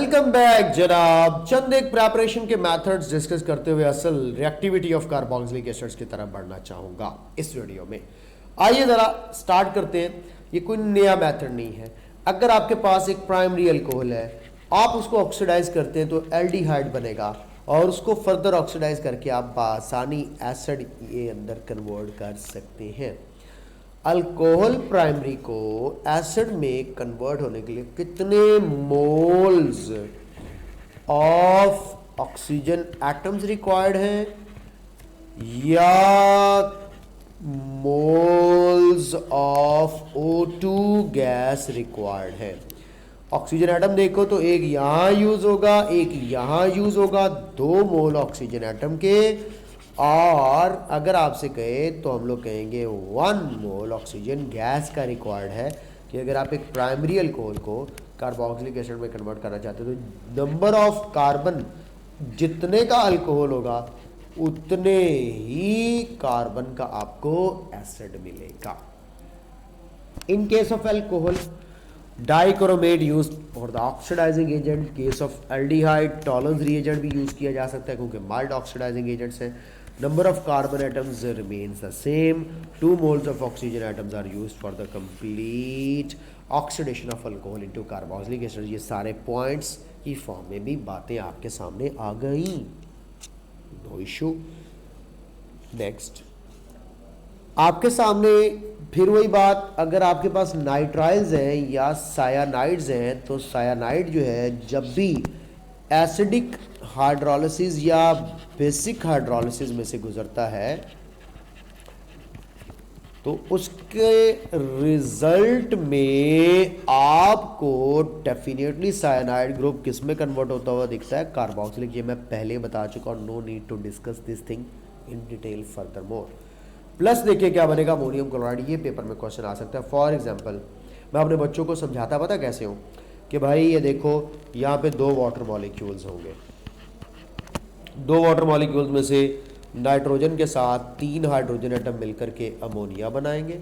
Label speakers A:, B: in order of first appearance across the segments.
A: Welcome back जनाब। चंद एक preparation के मेथड्स डिस्कस करते हुए असल रिएक्टिविटी ऑफ कार्बोक्सिलिक एसिड्स की तरफ बढ़ना चाहूंगा इस वीडियो में। आइए जरा स्टार्ट करते हैं। ये कोई नया मेथड नहीं है। अगर आपके पास एक प्राइमरी अल्कोहल है, आप उसको ऑक्सीडाइज करते हैं तो एल्डिहाइड बनेगा और उसको फर्दर ऑक्सीडाइज करके आप आसानी एसिड ये अंदर कन्वर्ट कर सकते हैं। अल्कोहल प्राइमरी को एसिड में कन्वर्ट होने के लिए कितने moles of oxygen atoms required हैं या moles of O2 gas required है? ऑक्सीजन एटम देखो तो एक यहां यूज होगा, एक यहां यूज होगा, 2 मोल ऑक्सीजन एटम के। और अगर आपसे कहे तो हम लोग कहेंगे 1 मोल ऑक्सीजन गैस का रिक्वायर्ड है कि अगर आप एक प्राइमरी अल्कोहल को कार्बोक्सिलिक एसिड में कन्वर्ट करना चाहते हो तो नंबर ऑफ कार्बन जितने का अल्कोहल होगा उतने ही कार्बन का आपको एसिड मिलेगा। In case of alcohol dichromate use for the oxidising agent. Case of aldehyde Tollens reagent भी यूज किया जा सकता है क्योंकि माइल्ड ऑक्सीडाइजिंग एजेंट्स है। Number of carbon atoms remains the same. 2 moles of oxygen atoms are used for the complete oxidation of alcohol into carboxylic acid. ये सारे points की फॉर्म में भी बातें आपके सामने आ गई। No issue. नेक्स्ट आपके सामने फिर वही बात, अगर आपके पास नाइट्राइल्स हैं या सायानाइड्स हैं तो सायानाइड जो है जब भी एसिडिक हाइड्रोलिसिस या बेसिक हाइड्रोलिसिस में से गुजरता है तो उसके रिजल्ट में आपको डेफिनेटली साइनाइड ग्रुप किस में कन्वर्ट होता हुआ दिखता है? कार्बोक्सिलिक। ये मैं पहले बता चुका हूं, no need to discuss this thing in detail furthermore. Plus देखिए क्या बनेगा, अमोनियम क्लोराइड। ये पेपर में क्वेश्चन आ सकता है। फॉर एग्जाम्पल मैं अपने बच्चों को समझाता पता कैसे हूँ कि भाई ये देखो यहाँ पे 2 वाटर मॉलिक्यूल्स होंगे। 2 वाटर मॉलिक्यूल्स में से नाइट्रोजन के साथ 3 हाइड्रोजन एटम मिलकर के अमोनिया बनाएंगे।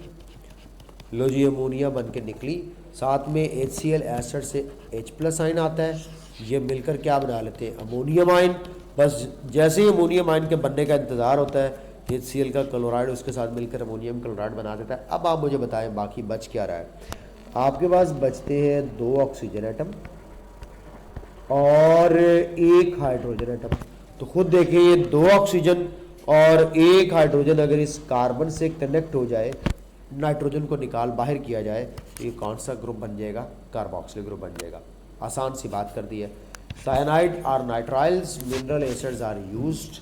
A: लो जी, अमोनिया बन के निकली, साथ में HCl एसिड से H+ आयन आता है। ये मिलकर क्या बना लेते हैं? Ammonium ion. बस जैसे ही अमोनियम आयन के बनने का इंतज़ार होता है HCl का क्लोराइड उसके साथ मिलकर अमोनियम क्लोराइड बना देता है। अब आप मुझे बताएं बाकी बच क्या रहा है? आपके पास बचते हैं 2 ऑक्सीजन एटम और 1 हाइड्रोजन एटम। तो खुद देखिए ये 2 ऑक्सीजन और 1 हाइड्रोजन अगर इस कार्बन से कनेक्ट हो जाए, नाइट्रोजन को निकाल बाहर किया जाए तो ये कौन सा ग्रुप बन जाएगा? कार्बोक्सिलिक ग्रुप बन जाएगा। आसान सी बात कर दी है। Cyanide or nitriles, mineral acids are used.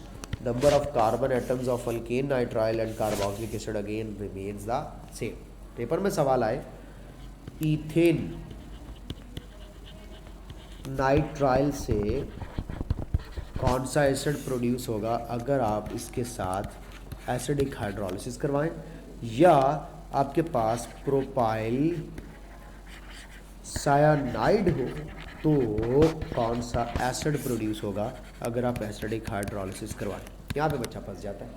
A: Number of carbon atoms of alkane nitrile and carboxylic acid again remains the same. Paper में सवाल आए इथेन नाइट्राइल से कौन सा एसिड प्रोड्यूस होगा अगर आप इसके साथ एसिडिक हाइड्रोलिसिस करवाएं, या आपके पास प्रोपाइल सायानाइड हो तो कौन सा एसिड प्रोड्यूस होगा अगर आप एसिडिक हाइड्रोलिसिस करवाएं? यहाँ पे बच्चा फंस जाता है।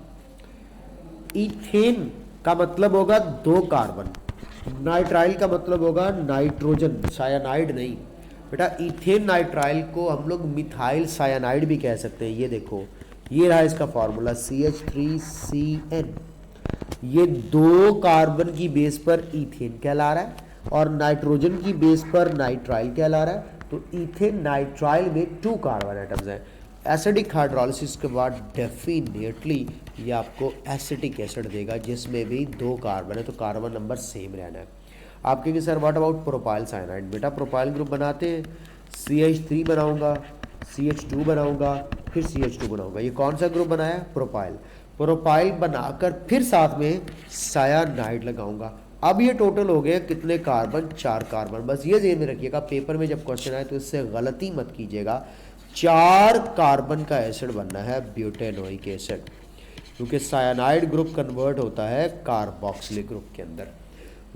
A: इथेन का मतलब होगा 2 कार्बन, नाइट्राइल का मतलब होगा नाइट्रोजन, सायानाइड नहीं बेटा। इथेन नाइट्राइल को हम लोग मिथाइल सायानाइड भी कह सकते हैं। ये देखो, ये रहा इसका फॉर्मूला CH3CN। ये 2 कार्बन की बेस पर इथेन कहला रहा है और नाइट्रोजन की बेस पर नाइट्राइल कहला रहा है। तो इथेन नाइट्राइल में 2 कार्बन एटम्स हैं। एसिडिक हाइड्रोलिसिस के बाद डेफिनेटली ये आपको एसिटिक एसिड देगा जिसमें भी 2 कार्बन है, तो कार्बन नंबर सेम रहना है। आप कहेंगे sir what about propyl cyanide? बेटा प्रोपाइल ग्रुप बनाते हैं, CH3 बनाऊंगा, CH2 बनाऊंगा, फिर CH2 बनाऊंगा। ये कौन सा ग्रुप बनाया? प्रोपाइल। प्रोपाइल बनाकर फिर साथ में सायानाइड लगाऊंगा। अब ये टोटल हो गया कितने कार्बन? 4 कार्बन। बस ये ध्यान में रखिएगा, पेपर में जब क्वेश्चन आए तो इससे गलती मत कीजिएगा। 4 कार्बन का एसिड बनना है ब्यूटेनोइक एसिड, क्योंकि सायानाइड ग्रुप कन्वर्ट होता है कार्बोक्सिलिक ग्रुप के अंदर।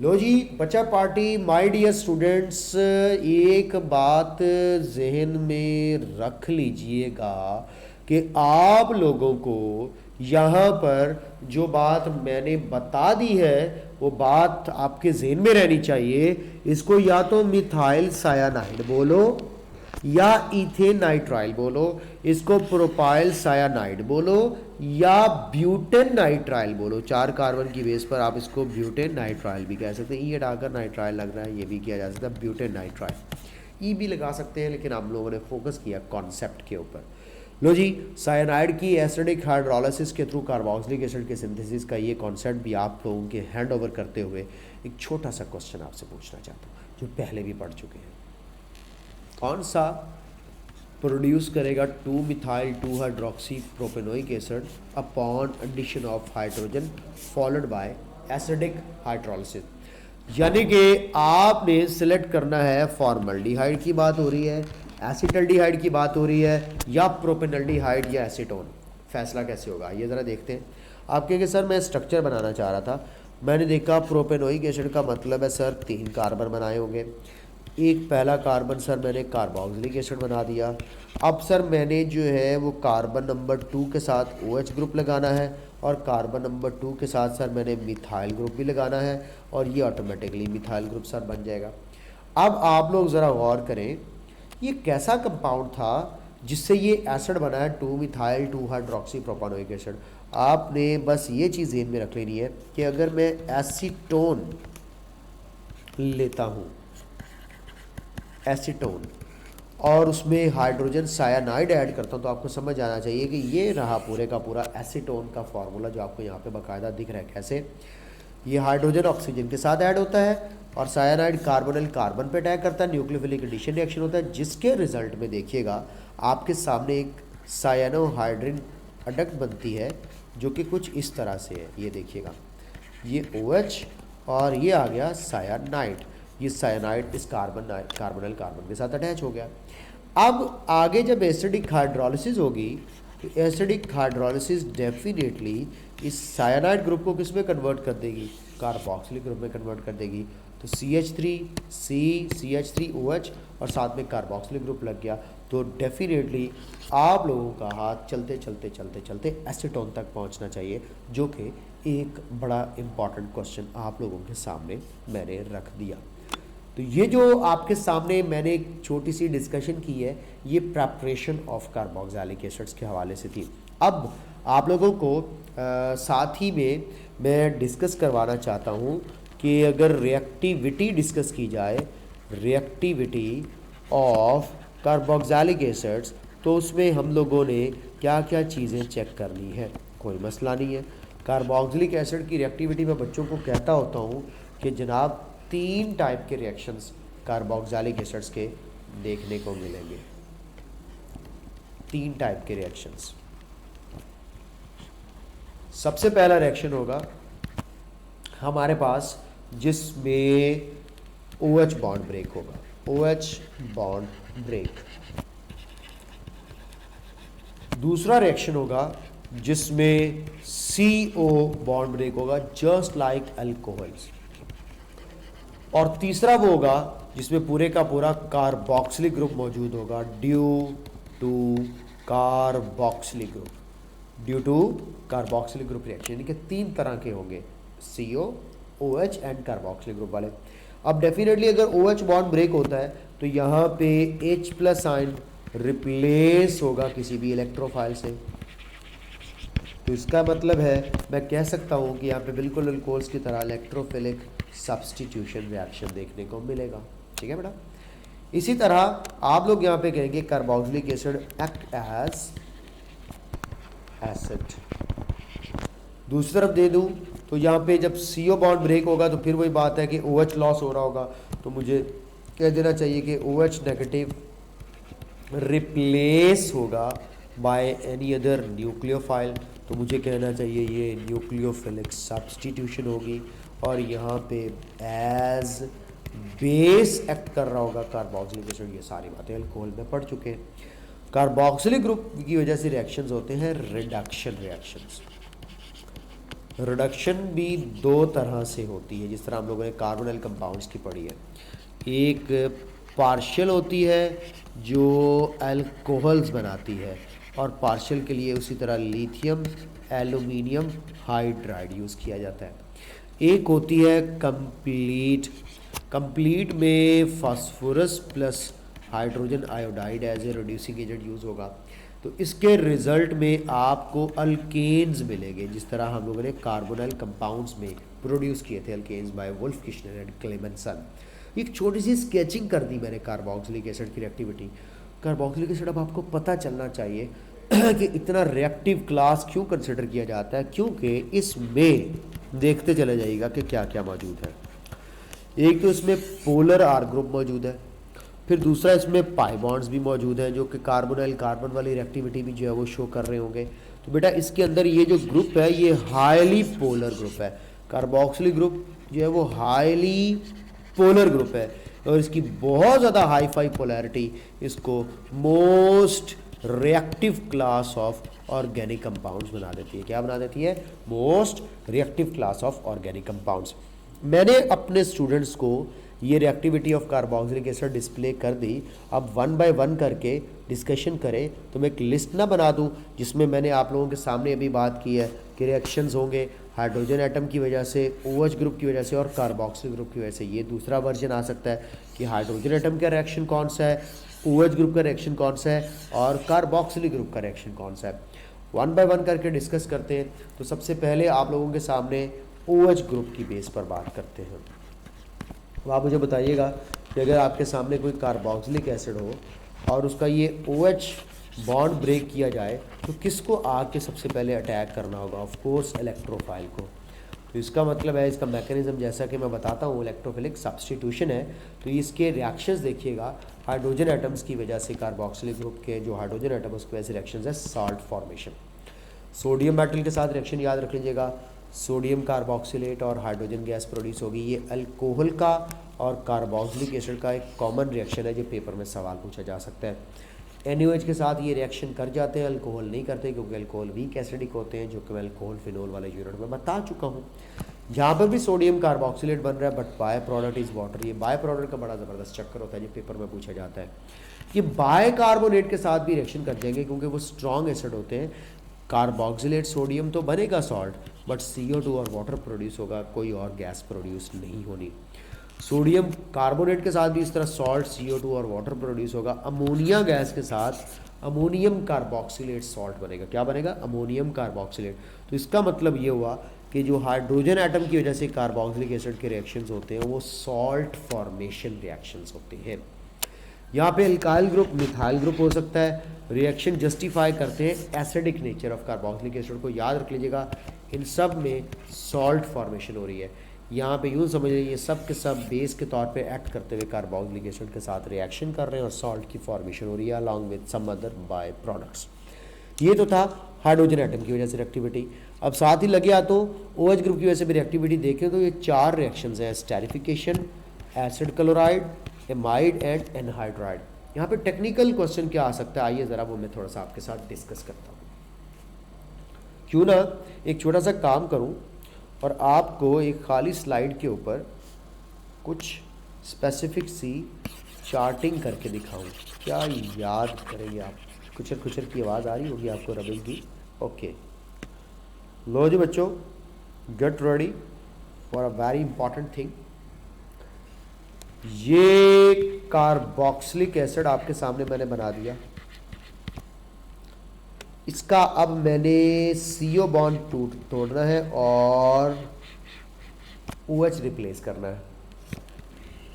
A: लो जी बच्चा पार्टी, माय डियर स्टूडेंट्स, एक बात जहन में रख लीजिएगा कि आप लोगों को यहाँ पर जो बात मैंने बता दी है वो बात आपके जहन में रहनी चाहिए। इसको या तो मिथाइल सायानाइड बोलो या इथेन नाइट्राइल बोलो, इसको प्रोपाइल सायानाइड बोलो, या ब्यूटेन नाइट्राइल बोलो। 4 कार्बन की बेस पर आप इसको ब्यूटेन नाइट्राइल भी कह सकते हैं। ई हटाकर नाइट्राइल लग रहा है, ये भी किया जा सकता है ब्यूटेन नाइट्राइल। ई भी लगा सकते हैं, लेकिन हम लोगों ने फोकस किया कॉन्सेप्ट के ऊपर। लो जी, साइनाइड की एसिडिक हाइड्रोलिसिस के थ्रू कार्बोक्सिलिक एसिड के सिंथेसिस का ये कॉन्सेप्ट भी आप लोगों के हैंड ओवर करते हुए एक छोटा सा क्वेश्चन आपसे पूछना चाहता हूँ, जो पहले भी पढ़ चुके हैं। कौन सा प्रोड्यूस करेगा 2 methyl 2 hydroxy propanoic acid upon addition of hydrogen followed by acidic hydrolysis. यानी कि आपने सिलेक्ट करना है फॉर्मल्डिहाइड की बात हो रही है, एसिटल्डिहाइड की बात हो रही है, या प्रोपेनल्डिहाइड या एसीटोन। फैसला कैसे होगा ये ज़रा देखते हैं। आप कहेंगे सर मैं स्ट्रक्चर बनाना चाह रहा था, मैंने देखा प्रोपेनोइक एसिड का मतलब है सर 3 कार्बन बनाए होंगे। एक पहला कार्बन सर मैंने कार्बोक्सिलिक एसिड बना दिया। अब सर मैंने जो है वो कार्बन नंबर 2 के साथ OH ग्रुप लगाना है, और कार्बन नंबर 2 के साथ सर मैंने मिथाइल ग्रुप भी लगाना है, और ये ऑटोमेटिकली मिथाइल ग्रुप सर बन जाएगा। अब आप लोग ज़रा गौर करें, ये कैसा कंपाउंड था जिससे ये एसिड बना है 2 मिथाइल 2 हाइड्रोक्सी प्रोपेनोइक एसिड। आपने बस ये चीज़ ध्यान में रख लेनी है कि अगर मैं एसीटोन लेता हूँ, एसीटोन, और उसमें हाइड्रोजन सायानाइड ऐड करता हूँ, तो आपको समझ आना चाहिए कि ये रहा पूरे का पूरा एसीटोन का फॉर्मूला, जो आपको यहाँ पे बाकायदा दिख रहा है। कैसे? ये हाइड्रोजन ऑक्सीजन के साथ ऐड होता है, और सायानाइड कार्बोनिल कार्बन पे अटैक करता है, न्यूक्लियोफिलिक एडिशन रिएक्शन होता है, जिसके रिजल्ट में देखिएगा आपके सामने एक सायानोहाइड्रिन अडक्ट बनती है, जो कि कुछ इस तरह से है। ये देखिएगा, ये OH और ये आ गया सायानाइड। ये सायानाइड इस कार्बोनिल कार्बन के साथ अटैच हो गया। अब आगे जब एसिडिक हाइड्रोलिसिस होगी, तो एसिडिक हाइड्रोलिसिस डेफिनेटली इस सायानाइड ग्रुप को किस में कन्वर्ट कर देगी? कार्बोक्सिलिक ग्रुप में कन्वर्ट कर देगी। तो CH3OH और साथ में कार्बोक्सिलिक ग्रुप लग गया, तो डेफिनेटली आप लोगों का हाथ चलते चलते चलते चलते एसीटोन तक पहुंचना चाहिए, जो कि एक बड़ा इम्पॉर्टेंट क्वेश्चन आप लोगों के सामने मैंने रख दिया। तो ये जो आपके सामने मैंने एक छोटी सी डिस्कशन की है, ये प्रेपरेशन ऑफ कार्बोक्सिलिक एसिड्स के हवाले से थी। अब आप लोगों को साथ ही में मैं डिस्कस करवाना चाहता हूँ कि अगर रिएक्टिविटी डिस्कस की जाए, रिएक्टिविटी ऑफ कार्बोक्सिलिक एसिड्स, तो उसमें हम लोगों ने क्या क्या चीज़ें चेक करनी है। कोई मसला नहीं है। कार्बोक्सिलिक एसिड की रिएक्टिविटी में बच्चों को कहता होता हूँ कि जनाब 3 टाइप के रिएक्शंस कार्बोक्सिलिक एसिड्स के देखने को मिलेंगे। 3 टाइप के रिएक्शंस। सबसे पहला रिएक्शन होगा हमारे पास जिसमें OH बॉन्ड ब्रेक होगा, OH बॉन्ड ब्रेक। दूसरा रिएक्शन होगा जिसमें CO बॉन्ड ब्रेक होगा, जस्ट लाइक अल्कोहल्स। और तीसरा वो होगा जिसमें पूरे का पूरा कार्बोक्सिलिक ग्रुप मौजूद होगा, due to carboxylic group, due to carboxylic group reaction. यानी कि 3 तरह के होंगे, CO, OH and carboxylic group वाले। अब डेफिनेटली अगर OH बॉन्ड ब्रेक होता है तो यहाँ पे H+ आयन रिप्लेस होगा किसी भी इलेक्ट्रोफाइल से। तो इसका मतलब है मैं कह सकता हूँ कि यहाँ पे बिल्कुल अल्कोहल्स की तरह इलेक्ट्रोफिलिक सब्स्टिट्यूशन रिएक्शन देखने को मिलेगा। ठीक है बेटा। इसी तरह आप लोग यहाँ पे कहेंगे carboxylic acid act as acid. दूसरी तरफ दे दूँ तो यहाँ पे जब CO बॉन्ड ब्रेक होगा तो फिर वही बात है कि OH लॉस हो रहा होगा, तो मुझे कह देना चाहिए कि OH नेगेटिव रिप्लेस होगा बाय एनी अदर न्यूक्लियोफाइल। तो मुझे कहना चाहिए ये न्यूक्लियोफिलिक सब्स्टिट्यूशन होगी, और यहाँ पे एज बेस एक्ट कर रहा होगा कार्बोक्सिलिक एसिड। ये सारी बातें अल्कोहल में पढ़ चुके हैं। कार्बोक्सिलिक ग्रुप की वजह से रिएक्शंस होते हैं रिडक्शन रिएक्शंस। रिडक्शन भी 2 तरह से होती है, जिस तरह हम लोगों ने कार्बोनिल कंपाउंड्स की पढ़ी है। एक पार्शियल होती है जो अल्कोहल्स बनाती है, और पार्शियल के लिए उसी तरह लिथियम एल्यूमिनियम हाइड्राइड यूज़ किया जाता है। एक होती है कंप्लीट। कंप्लीट में phosphorus plus hydrogen iodide as a reducing agent use होगा। तो इसके रिजल्ट में आपको अल्केन्स मिलेंगे, जिस तरह हम लोगों ने कार्बोनाइल कंपाउंड्स में प्रोड्यूस किए थे alkanes by Wolff Kishner and Clemmensen. एक छोटी सी स्केचिंग कर दी मैंने कार्बोक्सिलिक एसिड की रिएक्टिविटी। कार्बोक्सिलिक एसिड अब आपको पता चलना चाहिए कि इतना रिएक्टिव क्लास क्यों कंसिडर किया जाता है, क्योंकि इसमें देखते चले जाइएगा कि क्या क्या मौजूद है। एक तो इसमें पोलर आर ग्रुप मौजूद है, फिर दूसरा इसमें पाई बॉन्ड्स भी मौजूद हैं जो कि कार्बोनाइल कार्बन वाली रिएक्टिविटी भी जो है वो शो कर रहे होंगे। तो बेटा इसके अंदर ये जो ग्रुप है ये हाईली पोलर ग्रुप है। कार्बोक्सिलिक ग्रुप जो है वो हाईली पोलर ग्रुप है और इसकी बहुत ज़्यादा हाई फाई पोलैरिटी इसको most reactive class of organic compounds बना देती है। क्या बना देती है? Most reactive class of organic compounds. मैंने अपने स्टूडेंट्स को ये reactivity of carboxylic acid display कर दी। अब 1 बाय 1 करके डिस्कशन करें तो मैं एक लिस्ट ना बना दूं जिसमें मैंने आप लोगों के सामने अभी बात की है कि रिएक्शंस होंगे हाइड्रोजन एटम की वजह से, OH ग्रुप की वजह से और कार्बोक्सिल ग्रुप की वजह से। ये दूसरा वर्जन आ सकता है कि हाइड्रोजन एटम का रिएक्शन कौन सा है, OH ग्रुप का रिएक्शन कौन सा है और कार्बोक्सिलिक ग्रुप का रिएक्शन कौन सा है। 1 बाय 1 करके डिस्कस करते हैं। तो सबसे पहले आप लोगों के सामने OH ग्रुप की बेस पर बात करते हैं। तो आप मुझे बताइएगा कि अगर आपके सामने कोई कार्बोक्सिलिक एसिड हो और उसका ये OH बॉन्ड ब्रेक किया जाए तो किसको आके सबसे पहले अटैक करना होगा? ऑफ कोर्स इलेक्ट्रोफाइल को। तो इसका मतलब है, इसका मैकेनिज्म जैसा कि मैं बताता हूँ इलेक्ट्रोफिलिक सब्स्टिट्यूशन है। तो इसके रिएक्शंस देखिएगा, हाइड्रोजन एटम्स की वजह से कार्बोक्सिलिक ग्रुप के जो हाइड्रोजन एटम उसकी वजह से रिएक्शंस है सॉल्ट फॉर्मेशन। सोडियम मेटल के साथ रिएक्शन याद रख लीजिएगा, सोडियम कार्बोक्सिलेट और हाइड्रोजन गैस प्रोड्यूस होगी। ये अल्कोहल का और कार्बोक्सिलिक एसिड का एक कॉमन रिएक्शन है जो पेपर में सवाल पूछा जा सकता है। NaOH के साथ ये रिएक्शन कर जाते हैं, अल्कोहल नहीं करते क्योंकि अल्कोहल वीक एसिडिक होते हैं, जो कि मैं अल्कोहल फिनोल वाले यूनिट में बता चुका हूँ। यहाँ पर भी सोडियम कार्बोक्सिलेट बन रहा है but by product is water. ये बाय प्रोडक्ट का बड़ा ज़बरदस्त चक्कर होता है जो पेपर में पूछा जाता है। ये बाय कार्बोनेट के साथ भी रिएक्शन कर जाएंगे क्योंकि वो स्ट्रॉन्ग एसिड होते हैं। कार्बोक्सिलेट सोडियम तो बनेगा सॉल्ट बट CO2 और वाटर प्रोड्यूस होगा, कोई और गैस प्रोड्यूस नहीं होनी। सोडियम कार्बोनेट के साथ भी इस तरह सॉल्ट CO2 और वाटर प्रोड्यूस होगा। अमोनिया गैस के साथ अमोनियम कार्बोक्सिलेट सॉल्ट बनेगा। क्या बनेगा? Ammonium carboxylate. तो इसका मतलब ये हुआ कि जो हाइड्रोजन एटम की वजह से कार्बोक्सिलिक एसिड के रिएक्शंस होते हैं वो सॉल्ट फॉर्मेशन रिएक्शंस होते हैं। यहाँ पे अल्काइल ग्रुप मिथाइल ग्रुप हो सकता है। रिएक्शन जस्टिफाई करते हैं acidic nature of carboxylic acid को। याद रख लीजिएगा इन सब में सॉल्ट फॉर्मेशन हो रही है। यहाँ पे यूँ समझ लीजिए ये सब के सब बेस के तौर पे एक्ट करते हुए कार्बोक्सिलिक एसिड के साथ रिएक्शन कर रहे हैं और सॉल्ट की फॉर्मेशन हो रही है along with some other by products. ये तो था हाइड्रोजन एटम की वजह से रिएक्टिविटी। अब साथ ही लगे आ तो OH ग्रुप की वजह से भी रिएक्टिविटी देखें तो ये 4 रिएक्शंस हैं, esterification, acid chloride, amide and anhydride. यहाँ पे टेक्निकल क्वेश्चन क्या आ सकता है, आइए ज़रा वो मैं थोड़ा सा आपके साथ डिस्कस करता हूँ। क्यों ना एक छोटा सा काम करूँ और आपको एक खाली स्लाइड के ऊपर कुछ स्पेसिफिक सी चार्टिंग करके दिखाऊं। क्या याद करेंगे आप? कुचर कुचर की आवाज़ आ रही होगी आपको रबिंग की। ओके, लो जी बच्चों, get ready for a very important thing. ये कार्बोक्सिलिक एसिड आपके सामने मैंने बना दिया। इसका अब मैंने CO बॉन्ड तोड़ना है और OH रिप्लेस करना है।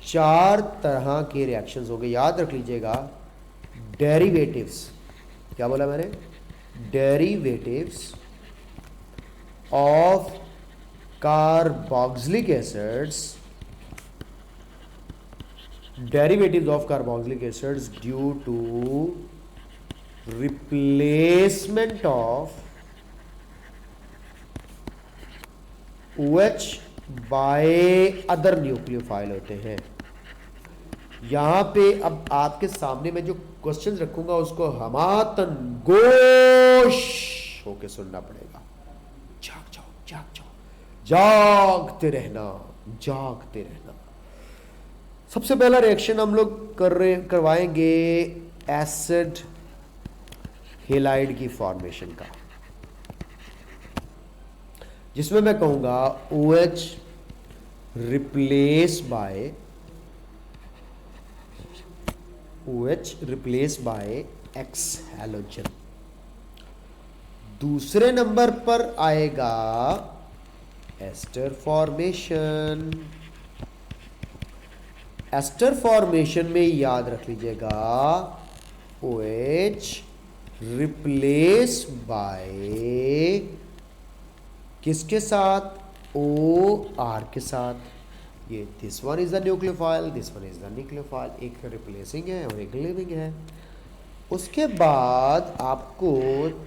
A: 4 तरह के रिएक्शंस हो गए, याद रख लीजिएगा। डेरिवेटिव्स, क्या बोला मैंने? Derivatives of carboxylic acids, derivatives of carboxylic acids due to replacement of OH by other nucleophile होते हैं। यहाँ पे अब आपके सामने मैं जो क्वेश्चन रखूंगा उसको हमातन गोश होके सुनना पड़ेगा। जाग जाओ, जाग जाओ, जागते रहना, जागते रहना। सबसे पहला रिएक्शन हम लोग करवाएंगे एसिड हेलाइड की फॉर्मेशन का, जिसमें मैं कहूंगा OH replace by OH replace by X halogen. दूसरे नंबर पर आएगा एस्टर फॉर्मेशन। एस्टर फॉर्मेशन में याद रख लीजिएगा OH रिप्लेस बाय किसके साथ, OR के साथ। ये this one is the nucleophile, this one is the nucleophile, एक रिप्लेसिंग है और एक लिविंग है। उसके बाद आपको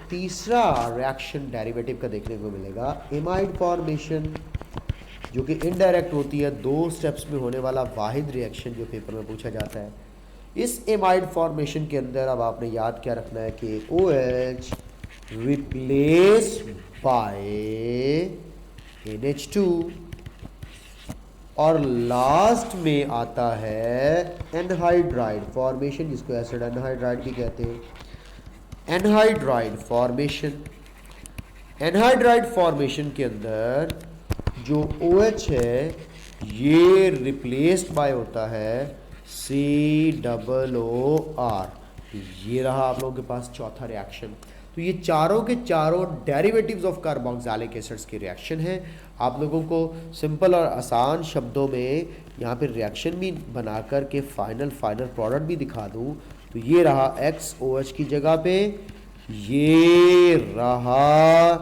A: तीसरा रिएक्शन डेरिवेटिव का देखने को मिलेगा एमाइड फॉर्मेशन, जो कि इनडायरेक्ट होती है, 2 स्टेप्स में होने वाला वाहिद रिएक्शन जो पेपर में पूछा जाता है। इस एमाइड फॉर्मेशन के अंदर अब आपने याद क्या रखना है कि OH रिप्लेस बाय NH2 और लास्ट में आता है एनहाइड्राइड फॉर्मेशन, जिसको एसिड एनहाइड्राइड भी कहते हैं। एनहाइड्राइड फॉर्मेशन, एनहाइड्राइड फॉर्मेशन के अंदर जो OH है ये रिप्लेस्ड बाय होता है COOR। ये रहा आप लोगों के पास चौथा रिएक्शन। तो ये चारों के चारों डेरिवेटिव्स ऑफ कार्बोक्सिलिक एसिड्स के रिएक्शन है। आप लोगों को सिंपल और आसान शब्दों में यहाँ पे रिएक्शन भी बना कर के फाइनल प्रोडक्ट भी दिखा दूँ तो ये रहा XOH की जगह पे, ये रहा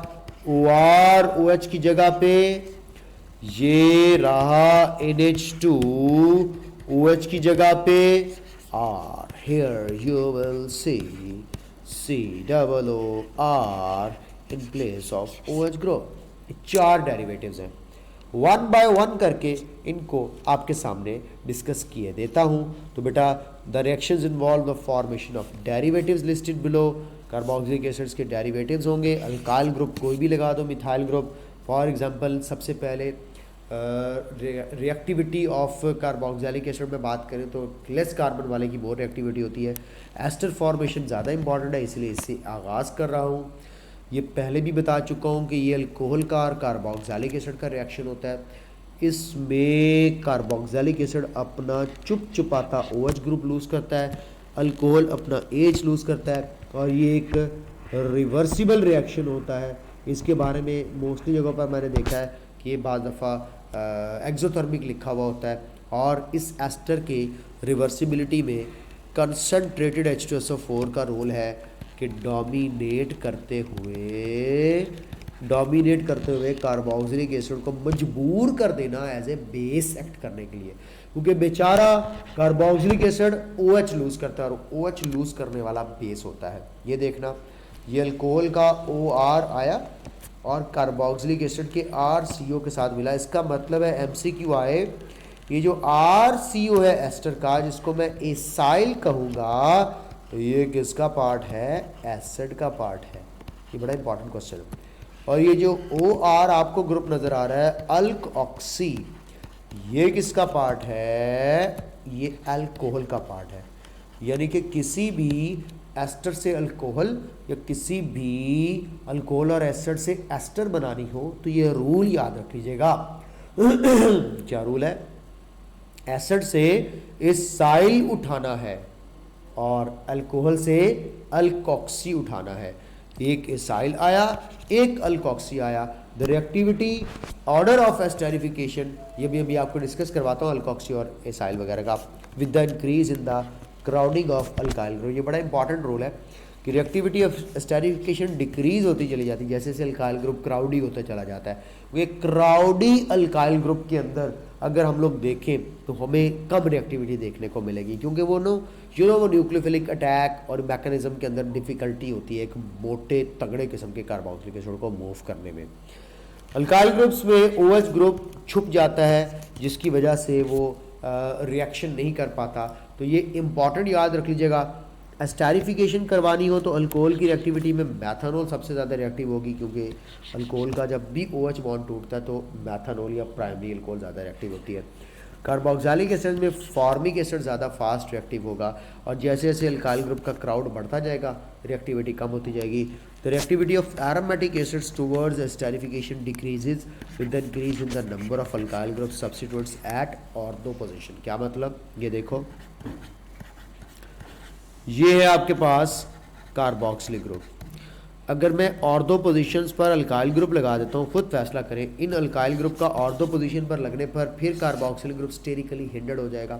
A: OROH की जगह पे, ये रहा NH2OH की जगह पे, और here you will see COOR in place of OH group। 4 derivatives हैं, 1 बाय 1 करके इनको आपके सामने डिस्कस किए देता हूं। तो बेटा the reactions involve the formation of derivatives listed below. Carboxylic acids के डेरिवेटिव्स होंगे, अल्काइल ग्रुप कोई भी लगा दो, मिथाइल ग्रुप फॉर एग्जांपल। सबसे पहले रिएक्टिविटी ऑफ कार्बोक्सिलिक एसिड में बात करें तो लेस कार्बन वाले की बहुत रिएक्टिविटी होती है। एस्टर फॉर्मेशन ज़्यादा इंपॉर्टेंट है, इसलिए इससे आगाज़ कर रहा हूँ। ये पहले भी बता चुका हूँ कि ये अल्कोहल का और कार्बोक्सिलिक एसिड का रिएक्शन होता है। इसमें कार्बोक्सिलिक एसिड अपना चुपाता OH ग्रुप लूज़ करता है, अल्कोहल अपना H लूज़ करता है, और ये एक रिवर्सिबल रिएक्शन होता है। इसके बारे में मोस्टली जगहों पर मैंने देखा है कि ये बाज़ दफ़ा एक्सोथर्मिक लिखा हुआ होता है, और इस एस्टर के रिवर्सिबिलिटी में कंसनट्रेटेड H2SO4 का रोल है कि डोमिनेट करते हुए कार्बोक्सिलिक एसिड को मजबूर कर देना एज ए बेस एक्ट करने के लिए, क्योंकि बेचारा कार्बोक्सिलिक एसिड OH लूज़ करता है और OH लूज़ करने वाला बेस होता है। ये देखना, ये अल्कोहल का OR आया और कार्बोक्सिलिक एसिड के RCO के साथ मिला। इसका मतलब है MCQ आए, ये जो RCO है एस्टर का, जिसको मैं एसाइल कहूँगा, तो ये किसका पार्ट है, एसिड का पार्ट है। ये बड़ा इंपॉर्टेंट क्वेश्चन है। और ये जो OR आपको ग्रुप नज़र आ रहा है अल्कऑक्सी, ये किसका पार्ट है, ये अल्कोहल का पार्ट है। यानी कि किसी भी एस्टर से अल्कोहल या किसी भी अल्कोहल और एसिड से एस्टर बनानी हो तो ये रूल याद रख लीजिएगा। क्या रूल है, एसिड से एसाइल उठाना है और अल्कोहल से अल्कोक्सी उठाना है। एक एसाइल आया, एक अल्कोक्सी आया। The reactivity order of esterification, ये भी अभी आपको डिस्कस करवाता हूँ अल्कोक्सी और एसाइल वगैरह का, with the increase in the crowding of alkyl group. ये बड़ा इंपॉर्टेंट रोल है कि रिएक्टिविटी ऑफ एस्टेरिफिकेशन डिक्रीज होती चली जाती है जैसे जैसे अल्काइल ग्रुप क्राउडी होता चला जाता है। ये क्राउडी अल्काइल ग्रुप के अंदर अगर हम लोग देखें तो हमें कम रिएक्टिविटी देखने को मिलेगी, क्योंकि वो वो न्यूक्लियोफिलिक अटैक और मैकेनिज्म के अंदर डिफ़िकल्टी होती है एक मोटे तगड़े किस्म के कार्बोक्सिलिक एसिड को मूव करने में। अल्काइल ग्रुप्स में OH ग्रुप छुप जाता है, जिसकी वजह से वो रिएक्शन नहीं कर पाता। तो ये इंपॉर्टेंट याद रख लीजिएगा। एस्टेरिफिकेशन करवानी हो तो अल्कोहल की रिएक्टिविटी में मैथनॉल सबसे ज़्यादा रिएक्टिव होगी, क्योंकि अल्कोहल का जब भी OH बॉन्ड टूटता है तो मैथनॉल या प्राइमरी अल्कोहल ज़्यादा रिएक्टिव होती है। कार्बोक्सिलिक एसिड में फॉर्मिक एसिड ज़्यादा फास्ट रिएक्टिव होगा, और जैसे जैसे अल्काइल ग्रुप का क्राउड बढ़ता जाएगा रिएक्टिविटी कम होती जाएगी। The reactivity of aromatic acids towards esterification decreases with the increase in the number of alkyl group substitutes at ortho position. क्या मतलब, ये देखो ये है आपके पास कार्बोक्सिलिक ग्रुप। अगर मैं और दो पोजीशंस पर अल्काइल ग्रुप लगा देता हूँ, खुद फैसला करें, इन अल्काइल ग्रुप का और दो पोजीशन पर लगने पर फिर कार्बोक्सिलिक ग्रुप स्टेरिकली हिंडर्ड हो जाएगा,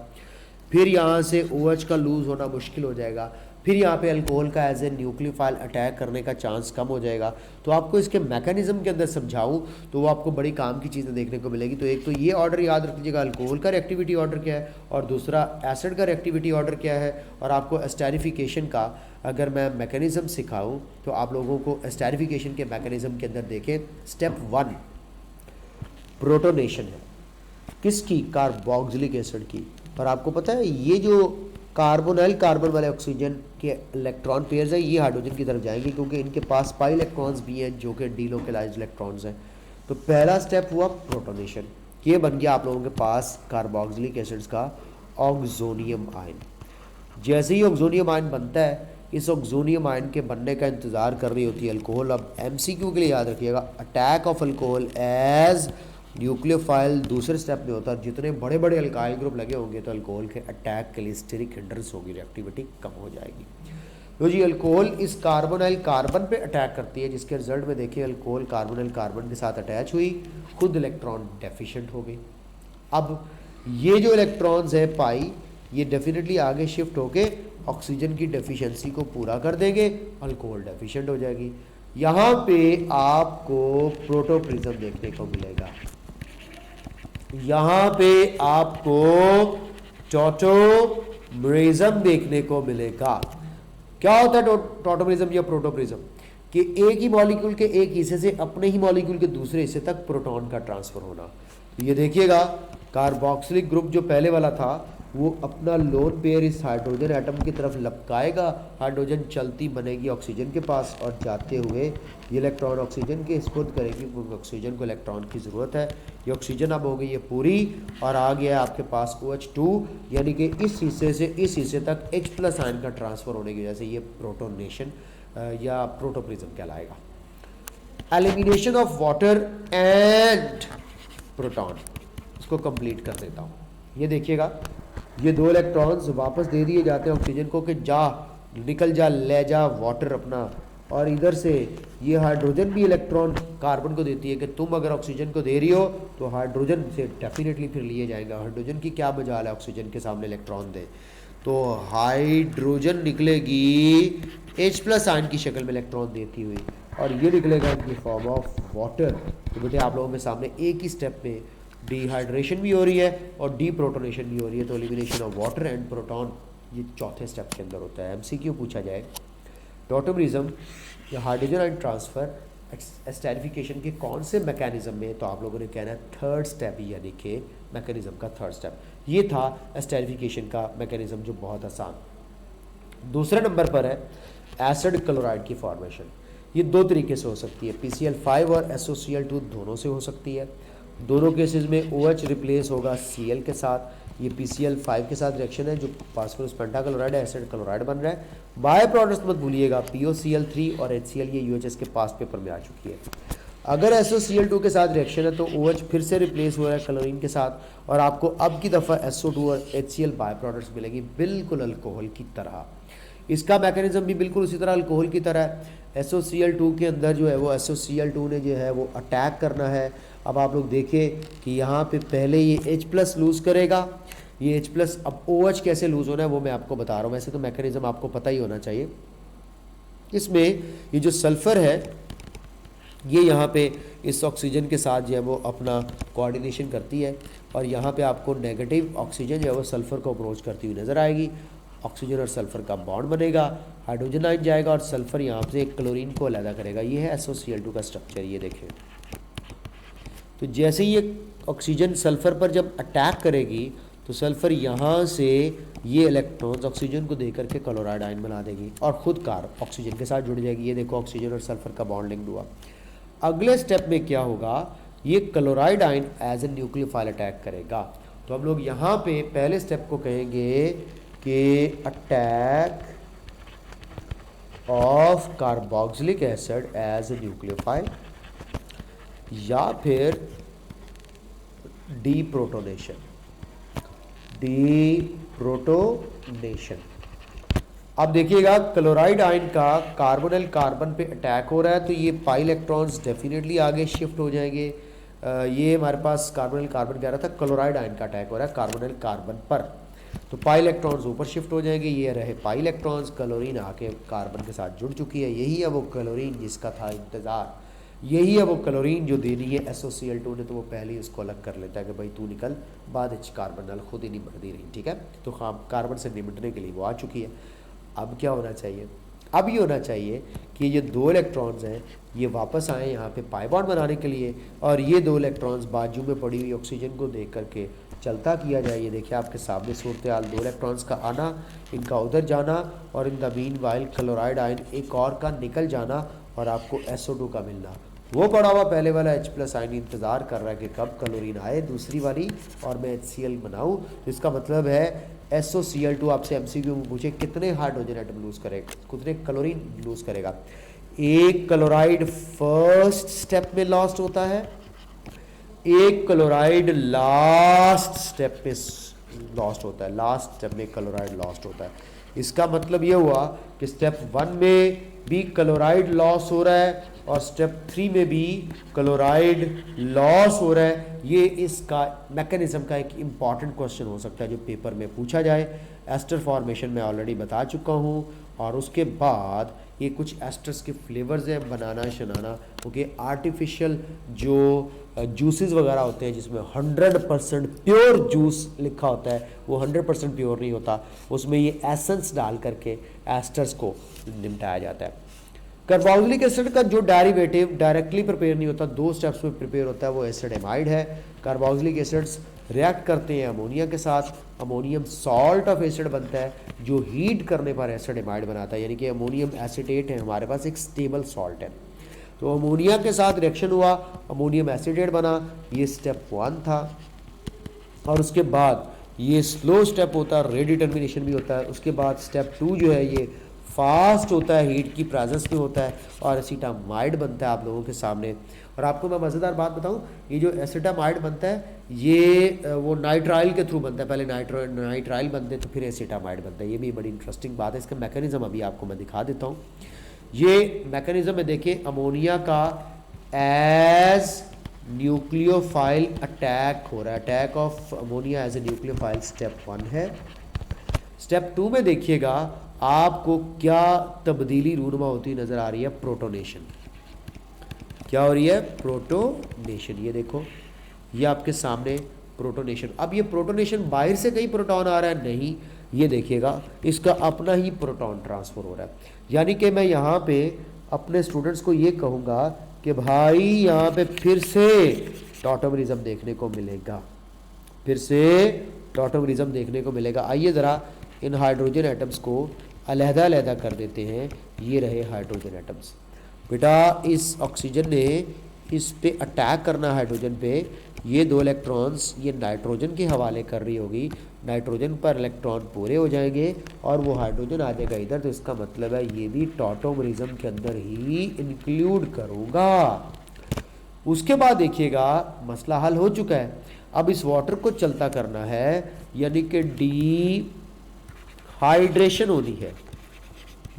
A: फिर यहाँ से OH का लूज होना मुश्किल हो जाएगा, फिर यहाँ पे अल्कोहल का एज ए न्यूक्लियोफाइल अटैक करने का चांस कम हो जाएगा। तो आपको इसके मैकेनिज्म के अंदर समझाऊं तो वो आपको बड़ी काम की चीज़ें देखने को मिलेगी। तो एक तो ये ऑर्डर याद रख लीजिएगा, अल्कोहल का रिएक्टिविटी ऑर्डर क्या है, और दूसरा एसिड का रिएक्टिविटी ऑर्डर क्या है, और आपको एस्टेरिफिकेशन का अगर मैं मैकेनिज्म सिखाऊं तो आप लोगों को एस्टेरिफिकेशन के मैकेनिज्म के अंदर देखें। स्टेप 1 प्रोटोनेशन है, किसकी? कार्बोक्सिलिक एसिड की। और आपको पता है ये जो कार्बोनाइल कार्बन वाले ऑक्सीजन के इलेक्ट्रॉन पेयर्स है ये हाइड्रोजन की तरफ जाएंगे क्योंकि इनके पास पाई इलेक्ट्रॉन्स भी हैं जो कि डीलोकलाइज्ड इलेक्ट्रॉन्स हैं। तो पहला स्टेप हुआ प्रोटोनेशन, ये बन गया आप लोगों के पास कार्बोक्सिलिक एसिड्स का ऑक्सोनियम आयन। जैसे ही ऑक्सोनियम आयन बनता है, इस ऑक्सोनियम आयन के बनने का इंतज़ार कर रही होती है अल्कोहल। अब MCQ के लिए याद रखिएगा, attack of alcohol as nucleophile दूसरे स्टेप में होता है। जितने बड़े बड़े अल्काइल ग्रुप लगे होंगे तो अल्कोहल के अटैक के लिए स्टेरिक हिंड्रेंस होगी, रिएक्टिविटी कम हो जाएगी। तो जी अल्कोहल इस कार्बोनाइल कार्बन पे अटैक करती है, जिसके रिजल्ट में देखिए अल्कोहल कार्बोनाइल कार्बन के साथ अटैच हुई, खुद इलेक्ट्रॉन डेफिशिएंट हो गई। अब ये जो इलेक्ट्रॉन्स है पाई, ये डेफिनेटली आगे शिफ्ट होके ऑक्सीजन की डेफिशिएंसी को पूरा कर देंगे, अल्कोहल डेफिशिएंट हो जाएगी। यहाँ पे आपको प्रोटोप्रिज्म देखने को मिलेगा, यहाँ पे आपको टॉटोमरिज्म देखने को मिलेगा। क्या होता है टॉटोमरिज्म या प्रोटोप्रिज्म? कि एक ही मॉलिक्यूल के एक हिस्से से अपने ही मॉलिक्यूल के दूसरे हिस्से तक प्रोटॉन का ट्रांसफर होना। ये देखिएगा कार्बोक्सिलिक ग्रुप जो पहले वाला था वो अपना लोन पेयर इस हाइड्रोजन एटम की तरफ लपकाएगा, हाइड्रोजन चलती बनेगी ऑक्सीजन के पास और जाते हुए ये इलेक्ट्रॉन ऑक्सीजन के स्पुर्द करेगी क्योंकि ऑक्सीजन को इलेक्ट्रॉन की ज़रूरत है। ये ऑक्सीजन अब हो गई है पूरी और आ गया आपके पास OH2, यानी कि इस हिस्से से इस हिस्से तक H+ आयन का ट्रांसफ़र होने की वजह से ये प्रोटोनेशन या प्रोटोप्रिज्म कहलाएगा। Elimination of water and proton, इसको कंप्लीट कर देता हूँ। ये देखिएगा, ये दो इलेक्ट्रॉन्स वापस दे दिए जाते हैं ऑक्सीजन को कि जा निकल जा, ले जा वाटर अपना, और इधर से ये हाइड्रोजन भी इलेक्ट्रॉन कार्बन को देती है कि तुम अगर ऑक्सीजन को दे रही हो तो हाइड्रोजन से डेफिनेटली फिर लिए जाएगा। हाइड्रोजन की क्या मजाल है ऑक्सीजन के सामने इलेक्ट्रॉन दे, तो हाइड्रोजन निकलेगी H+ आयन की शक्ल में इलेक्ट्रॉन देती हुई, और ये निकलेगा इनकी फॉर्म ऑफ वाटर। तो बेटे आप लोगों के सामने एक ही स्टेप में डिहाइड्रेशन भी हो रही है और डीप्रोटोनेशन भी हो रही है। तो elimination of water and proton ये चौथे स्टेप के अंदर होता है। MCQ पूछा जाए, टॉटोमरिज्म या हाइड्रोजन आयन ट्रांसफ़र एस्टेरिफिकेशन के कौन से मैकेनिज्म में, तो आप लोगों ने कहना है थर्ड स्टेप, यानी कि मैकेनिज्म का थर्ड स्टेप। ये था एस्टेरिफिकेशन का मैकेनिज्म जो बहुत आसान। दूसरे नंबर पर है एसिड क्लोराइड की फॉर्मेशन। ये दो तरीके से हो सकती है, PCl5 और SOCl2 दोनों से हो सकती है। दोनों केसेस में OH रिप्लेस होगा Cl के साथ। ये PCl5 के साथ रिएक्शन है जो फास्फोरस पेंटाक्लोराइड है, एसिड क्लोराइड बन रहा है। बाय प्रोडक्ट्स मत भूलिएगा, POCl3 और HCl ये UHS के पास पेपर में आ चुकी है। अगर SOCl2 के साथ रिएक्शन है तो OH फिर से रिप्लेस हो रहा है क्लोरीन के साथ, और आपको अब की दफ़ा SO2 और HCl बाय प्रोडक्ट्स मिलेगी बिल्कुल अल्कोहल की तरह। इसका मैकेनिज्म भी बिल्कुल उसी तरह अल्कोहल की तरह है। SOCl2 के अंदर जो है वो SOCl2 ने जो है वो अटैक करना है। अब आप लोग देखें कि यहाँ पे पहले ये H+ लूज़ करेगा, ये H+, अब OH कैसे लूज़ होना है वो मैं आपको बता रहा हूँ। वैसे तो मैकेनिज्म आपको पता ही होना चाहिए। इसमें ये जो सल्फ़र है ये यहाँ पे इस ऑक्सीजन के साथ जो है वो अपना कोऑर्डिनेशन करती है, और यहाँ पे आपको नेगेटिव ऑक्सीजन जो है वो सल्फ़र को अप्रोच करती हुई नज़र आएगी। ऑक्सीजन और सल्फ़र का बॉन्ड बनेगा, हाइड्रोजन आयन जाएगा और सल्फ़र यहाँ से क्लोरीन को अलग करेगा। ये है SOCl2 का स्ट्रक्चर, ये देखें। तो जैसे ही ये ऑक्सीजन सल्फ़र पर जब अटैक करेगी तो सल्फ़र यहाँ से ये इलेक्ट्रॉन्स ऑक्सीजन को दे करके क्लोराइड आयन बना देगी और ख़ुद ऑक्सीजन के साथ जुड़ जाएगी। ये देखो ऑक्सीजन और सल्फ़र का बॉन्ड लिंक हुआ। अगले स्टेप में क्या होगा, ये chloride ion as a nucleophile attack करेगा। तो हम लोग यहाँ पे पहले स्टेप को कहेंगे कि attack of carboxylic acid as a nucleophile, या फिर डीप्रोटोनेशन। अब देखिएगा क्लोराइड आयन का कार्बोनिल कार्बन पे अटैक हो रहा है, तो ये पाई इलेक्ट्रॉन्स डेफिनेटली आगे शिफ्ट हो जाएंगे। ये हमारे पास कार्बोनिल कार्बन कह रहा था, क्लोराइड आयन का अटैक हो रहा है कार्बोनिल कार्बन पर, तो पाई इलेक्ट्रॉन्स ऊपर शिफ्ट हो जाएंगे। ये रहे पाई इलेक्ट्रॉन्स, क्लोरीन आके कार्बन के साथ जुड़ चुकी है, यही है वो क्लोरीन जिसका था इंतज़ार, यही है वो क्लोरीन जो देनी है SOCl2 ने, तो वो पहले ही उसको अलग कर लेता है कि भाई तू निकल, बाद H कार्बन नाल खुद ही नहीं बढ़ती रही, ठीक है। तो हाँ, कार्बन से निपटने के लिए वो आ चुकी है। अब क्या होना चाहिए, अब ये होना चाहिए कि ये 2 इलेक्ट्रॉन्स हैं ये वापस आए यहाँ पे पाई बॉन्ड बनाने के लिए, और ये 2 इलेक्ट्रॉन्स बाजू में पड़ी हुई ऑक्सीजन को देख करके चलता किया जाए। ये देखिए आपके सामने सूरत हाल, 2 इलेक्ट्रॉन्स का आना, इनका उधर जाना, और in the mean while chloride ion एक और का निकल जाना, और आपको SO2 का मिलना। वो पड़ा हुआ पहले वाला H+ आयन इंतज़ार कर रहा है कि कब क्लोरीन आए दूसरी वाली और मैं HCl बनाऊँ। इसका मतलब है SOCl2 आपसे MCQ में पूछे कितने हाइड्रोजन एटम लूज़ करेगा, कितने क्लोरीन लूज़ करेगा। एक क्लोराइड फर्स्ट स्टेप में लॉस्ट होता है, एक क्लोराइड लास्ट स्टेप पे लॉस्ट होता है, लास्ट स्टेप में क्लोराइड लॉस्ट होता है। इसका मतलब ये हुआ कि स्टेप 1 में भी क्लोराइड लॉस हो रहा है और स्टेप 3 में भी क्लोराइड लॉस हो रहा है। ये इसका मैकेनिज्म का एक इम्पॉर्टेंट क्वेश्चन हो सकता है जो पेपर में पूछा जाए। एस्टर फॉर्मेशन मैं ऑलरेडी बता चुका हूँ, और उसके बाद ये कुछ एस्टर्स के फ्लेवर्स हैं, बनाना शनाना, क्योंकि आर्टिफिशियल जो जूसेस वगैरह होते हैं जिसमें 100% प्योर जूस लिखा होता है, वो 100% प्योर नहीं होता, उसमें ये एसेंस डाल करके एस्टर्स को निपटाया जाता है। कार्बोक्सिलिक एसिड का जो डेरिवेटिव डायरेक्टली प्रिपेयर नहीं होता, 2 स्टेप्स में प्रिपेयर होता है, वो एसिडेमाइड है। कार्बोक्सिलिक एसिड्स रिएक्ट करते हैं अमोनिया के साथ, अमोनियम सॉल्ट ऑफ एसिड बनता है जो हीट करने पर एसिडेमाइड बनाता है, यानी कि अमोनियम एसीटेट है हमारे पास, एक स्टेबल सॉल्ट है। तो अमोनिया के साथ रिएक्शन हुआ, अमोनियम एसीटेट बना, ये स्टेप 1 था। और उसके बाद ये स्लो स्टेप होता है, रेडिटर्मिनेशन भी होता है। उसके बाद स्टेप 2 जो है ये फास्ट होता है, हीट की प्रेजेंस में होता है, और एसिटामाइड बनता है आप लोगों के सामने। और आपको मैं मज़ेदार बात बताऊं, ये जो एसिटामाइड बनता है ये वो नाइट्राइल के थ्रू बनता है, पहले नाइट्राइल बनते हैं तो फिर एसिटामाइड बनता है। ये भी बड़ी इंटरेस्टिंग बात है, इसका मैकेनिज्म अभी आपको मैं दिखा देता हूँ। ये मैकेनिज्म में देखिए, अमोनिया का एज न्यूक्लियोफाइल अटैक हो रहा है, attack of ammonia as a nucleophile, step 1 है। स्टेप 2 में देखिएगा आपको क्या तब्दीली रूनुमा होती नजर आ रही है, प्रोटोनेशन। क्या हो रही है, प्रोटोनेशन। ये देखो, ये आपके सामने प्रोटोनेशन। अब ये प्रोटोनेशन बाहर से कहीं प्रोटॉन आ रहा है, नहीं, ये देखिएगा इसका अपना ही प्रोटॉन ट्रांसफर हो रहा है। यानी कि मैं यहाँ पे अपने स्टूडेंट्स को ये कहूँगा कि भाई यहाँ पे फिर से टॉटोमरिज्म देखने को मिलेगा, फिर से टॉटोमरिज्म देखने को मिलेगा। आइए ज़रा इन हाइड्रोजन एटम्स को अलहदा कर देते हैं। ये रहे हाइड्रोजन एटम्स। बेटा इस ऑक्सीजन ने इस पे अटैक करना हाइड्रोजन पे, ये 2 इलेक्ट्रॉन्स ये नाइट्रोजन के हवाले कर रही होगी, नाइट्रोजन पर इलेक्ट्रॉन पूरे हो जाएंगे और वो हाइड्रोजन आ जाएगा इधर। तो इसका मतलब है ये भी टॉटोमरिज्म के अंदर ही इंक्लूड करूँगा। उसके बाद देखिएगा मसला हल हो चुका है। अब इस वाटर को चलता करना है, यानी कि डिहाइड्रेशन होनी है।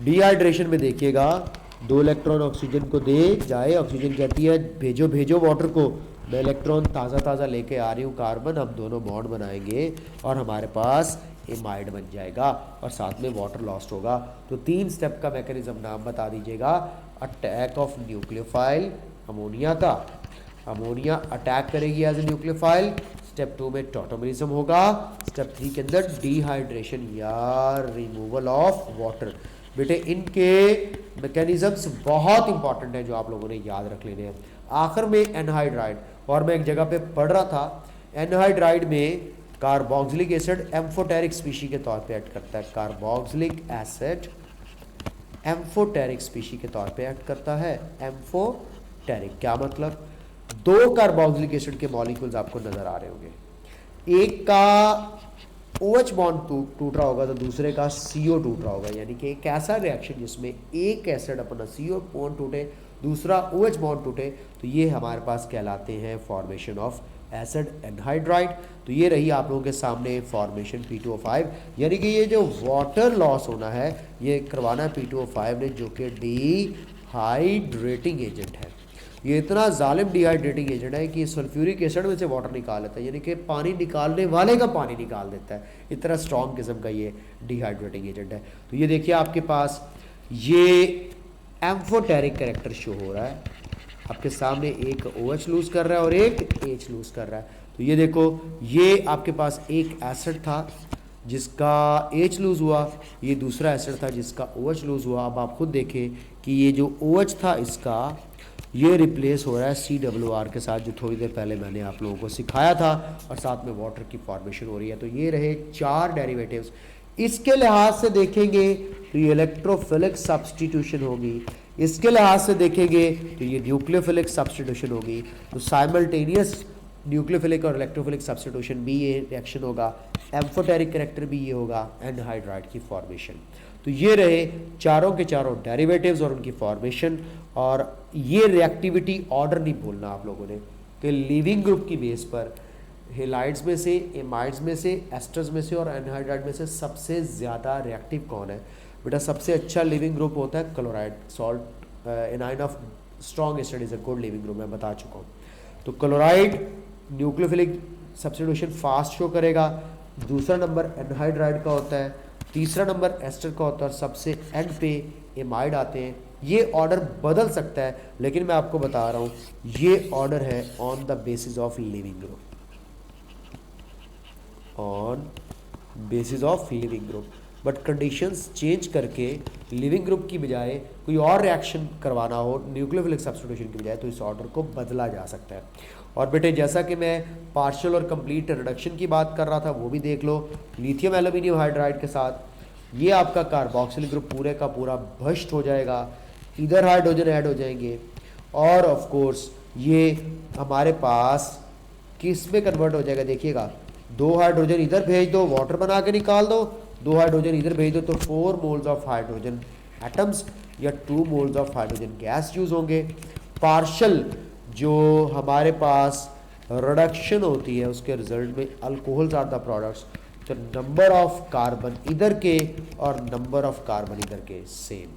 A: डिहाइड्रेशन में देखिएगा 2 इलेक्ट्रॉन ऑक्सीजन को दे जाए, ऑक्सीजन कहती है भेजो भेजो वाटर को, मैं इलेक्ट्रॉन ताज़ा लेके आ रही हूँ कार्बन, हम दोनों बॉन्ड बनाएंगे और हमारे पास एमाइड बन जाएगा और साथ में वाटर लॉस्ट होगा। तो 3 स्टेप का मैकेनिज्म नाम बता दीजिएगा। अटैक ऑफ न्यूक्लियोफाइल अमोनिया का, अमोनिया अटैक करेगी एज ए न्यूक्लियोफाइल, स्टेप 2 में टॉटोमरिज्म होगा, स्टेप 3 के अंदर डिहाइड्रेशन या रिमूवल ऑफ वाटर। बेटे इनके मैकेनिज्म्स बहुत इंपॉर्टेंट है जो आप लोगों ने याद रख लेने हैं। आखिर में एनहाइड्राइड, और मैं एक जगह पे पढ़ रहा था, एनहाइड्राइड में कार्बोक्सिलिक एसिड एम्फोटेरिक स्पीशी के तौर पे एक्ट करता है। कार्बोक्सिलिक एसिड एम्फोटेरिक स्पीशी के तौर पे एक्ट करता है। एम्फोटेरिक क्या मतलब, 2 कार्बोक्सिलिक एसिड के मॉलिक्यूल्स आपको नजर आ रहे होंगे, एक का OH बॉन्ड टूट रहा होगा तो दूसरे का CO टूट रहा होगा, यानी कि एक ऐसा रिएक्शन जिसमें एक एसिड अपना CO बॉन्ड टूटे, दूसरा OH बॉन्ड टूटे, तो ये हमारे पास कहलाते हैं फॉर्मेशन ऑफ एसिड एनहाइड्राइड। तो ये रही आप लोगों के सामने फॉर्मेशन P2O5, यानी कि ये जो वाटर लॉस होना है ये करवाना है P2O5 ने, जो कि डिहाइड्रेटिंग एजेंट है। ये इतना जालिम डिहाइड्रेटिंग एजेंट है कि सल्फ्यूरिक एसिड में से वाटर निकाल लेता है, यानी कि पानी निकालने वाले का पानी निकाल देता है। इतना स्ट्रॉन्ग किस्म का ये डिहाइड्रेटिंग एजेंट है। तो ये देखिए आपके पास ये एम्फोटेरिक कैरेक्टर शो हो रहा है, आपके सामने एक OH लूज़ कर रहा है और एक H लूज़ कर रहा है। तो ये देखो, ये आपके पास एक एसिड था जिसका H लूज़ हुआ, ये दूसरा एसिड था जिसका OH लूज़ हुआ। अब आप खुद देखें कि ये जो OH था इसका ये रिप्लेस हो रहा है COR के साथ, जो थोड़ी देर पहले मैंने आप लोगों को सिखाया था, और साथ में वाटर की फॉर्मेशन हो रही है। तो ये रहे 4 डेरिवेटिव्स। इसके लिहाज से देखेंगे तो ये इलेक्ट्रोफिलिक सब्सटीट्यूशन होगी, इसके लिहाज से देखेंगे तो ये न्यूक्लियोफिलिक सब्सटीट्यूशन होगी। तो साइमल्टेनियस न्यूक्लियोफिलिक और इलेक्ट्रोफिलिक सब्सटीट्यूशन भी ये रिएक्शन होगा, एम्फोटेरिक कैरेक्टर भी ये होगा, एनहाइड्राइड की फॉर्मेशन। तो ये रहे चारों के चारों डेरिवेटिव्स और उनकी फॉर्मेशन। और ये रिएक्टिविटी ऑर्डर नहीं भूलना आप लोगों ने कि लीविंग ग्रुप की बेस पर हेलाइड्स में से, एमाइड्स में से, एस्टर्स में से और एनहाइड्राइड में से सबसे ज़्यादा रिएक्टिव कौन है? बेटा सबसे अच्छा लिविंग ग्रुप होता है chloride. Salt A9 of strong acid is a good leaving group, मैं बता चुका हूँ। तो chloride nucleophilic substitution fast show करेगा, दूसरा नंबर एनहाइड्राइड का होता है, तीसरा नंबर एस्टर का होता है, और सबसे एंड पे एमाइड आते हैं। ये ऑर्डर बदल सकता है, लेकिन मैं आपको बता रहा हूँ ये ऑर्डर है on the basis of leaving group, on basis of leaving group. But conditions change करके लिविंग ग्रुप की बजाय कोई और रिएक्शन करवाना हो न्यूक्लियोफिलिक सब्स्टिट्यूशन की बजाय, तो इस ऑर्डर को बदला जा सकता है। और बेटे जैसा कि मैं पार्शियल और कंप्लीट रिडक्शन की बात कर रहा था वो भी देख लो। लिथियम एल्यूमिनियम हाइड्राइड के साथ ये आपका कार्बोक्सिल ग्रुप पूरे का पूरा भ्रष्ट हो जाएगा, इधर हाइड्रोजन ऐड हो जाएंगे, और ऑफ कोर्स ये हमारे पास किस में कन्वर्ट हो जाएगा? देखिएगा, 2 हाइड्रोजन इधर भेज दो, वाटर बना के निकाल दो, 2 हाइड्रोजन इधर भेज दो तो 4 मोल्स ऑफ हाइड्रोजन एटम्स या 2 moles of hydrogen gas use होंगे। पार्शल जो हमारे पास रिडक्शन होती है उसके रिजल्ट में अल्कोहल्स आर द प्रोडक्ट्स, तो नंबर ऑफ कार्बन इधर के और नंबर ऑफ कार्बन इधर के सेम।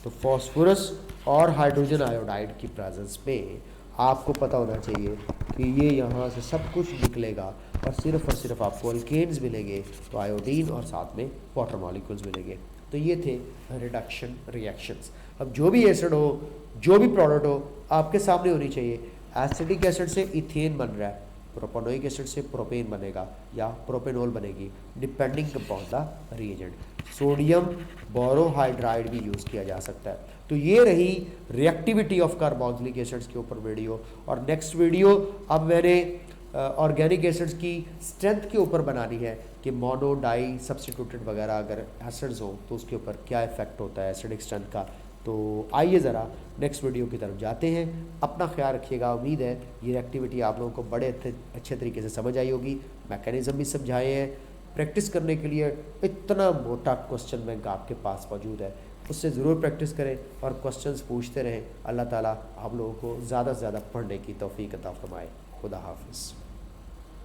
A: तो फॉस्फोरस और हाइड्रोजन आयोडाइड की प्रेजेंस में आपको पता होना चाहिए कि ये यहाँ से सब कुछ निकलेगा और सिर्फ आपको अल्केन्स मिलेंगे, तो आयोडीन और साथ में वाटर मॉलिक्यूल्स मिलेंगे। तो ये थे रिडक्शन रिएक्शंस। अब जो भी एसिड हो, जो भी प्रोडक्ट हो, आपके सामने होनी चाहिए। एसिडिक एसिड से इथेन बन रहा है, प्रोपेनोइक एसिड से प्रोपेन बनेगा या प्रोपेनॉल बनेगी, depending upon the reagent. Sodium borohydride भी यूज़ किया जा सकता है। तो ये रही रिएक्टिविटी ऑफ कार्बोक्सिलिक एसिड्स के ऊपर वीडियो। और नेक्स्ट वीडियो अब मैंने ऑर्गेनिक एसिड्स की स्ट्रेंथ के ऊपर बनानी है कि मोनो डाई सब्स्टिट्यूटेड वगैरह अगर एसिड्स हो तो उसके ऊपर क्या इफेक्ट होता है एसिडिक स्ट्रेंथ का। तो आइए ज़रा नेक्स्ट वीडियो की तरफ जाते हैं। अपना ख्याल रखिएगा। उम्मीद है ये रिएक्टिविटी आप लोगों को बड़े अच्छे तरीके से समझ आई होगी, मैकेनिज़्म भी समझाए हैं। प्रैक्टिस करने के लिए इतना मोटा क्वेश्चन बैंक आपके पास मौजूद है, उससे ज़रूर प्रैक्टिस करें और क्वेश्चंस पूछते रहें। अल्लाह ताला आप लोगों को ज़्यादा से ज़्यादा पढ़ने की तौफीक अता फरमाए। खुदा हाफिज़।